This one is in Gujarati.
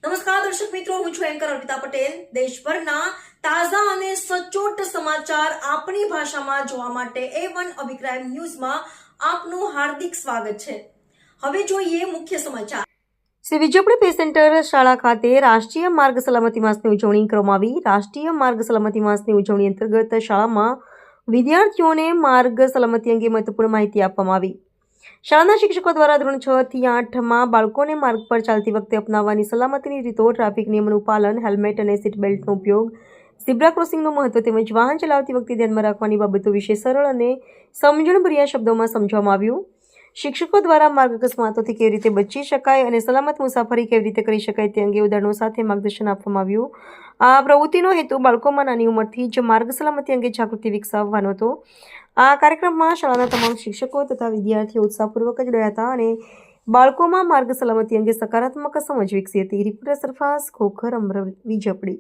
નમસ્કાર દર્શક મિત્રો, હું છું એન્કર અર્પિતા પટેલ। દેશભરના તાજા અને સચોટ સમાચાર આપણી ભાષામાં જોવા માટે A1 અભિપ્રાય ન્યૂઝમાં આપનું હાર્દિક સ્વાગત છે। હવે જોઈએ મુખ્ય સમાચાર। શ્રી વિજયપુરી પે સેન્ટર શાળા ખાતે રાષ્ટ્રીય માર્ગ સલામતી માસની ઉજવણી કરવામાં આવી। રાષ્ટ્રીય માર્ગ સલામતી માસની ઉજવણી અંતર્ગત શાળામાં વિદ્યાર્થીઓને માર્ગ સલામતી અંગે મહત્વપૂર્ણ માહિતી આપવામાં આવી। શાળાના શિક્ષકો દ્વારા ધોરણ 6 થી 8માં બાળકોને માર્ગ પર ચાલતી વખતે અપનાવવાની સલામતીની રીતો, ટ્રાફિક નિયમોનું પાલન, હેલ્મેટ અને સીટ બેલ્ટનો ઉપયોગ, ઝીબ્રા ક્રોસિંગનું મહત્વ તેમજ વાહન ચલાવતી વખતે ધ્યાનમાં રાખવાની બાબતો વિશે સરળ અને સમજણભર્યા શબ્દોમાં સમજાવવામાં આવ્યું। શિક્ષકો દ્વારા માર્ગ અકસ્માતોથી કેવી રીતે બચી શકાય અને સલામત મુસાફરી કેવી રીતે કરી શકાય તે અંગે ઉદાહરણો સાથે માર્ગદર્શન આપવામાં આવ્યું। આ પ્રવૃત્તિનો હેતુ બાળકોમાં નાની ઉંમરથી જ માર્ગ સલામતી અંગે જાગૃતિ વિકસાવવાનો હતો। આ કાર્યક્રમમાં શાળાના તમામ શિક્ષકો તથા વિદ્યાર્થીઓ ઉત્સાહપૂર્વક જોડાયા હતા અને બાળકોમાં માર્ગ સલામતી અંગે સકારાત્મક સમજ વિકસી હતી। રિપોર્ટર સરફાઝ ખોખર, અમરેલી, વિજયપુરી।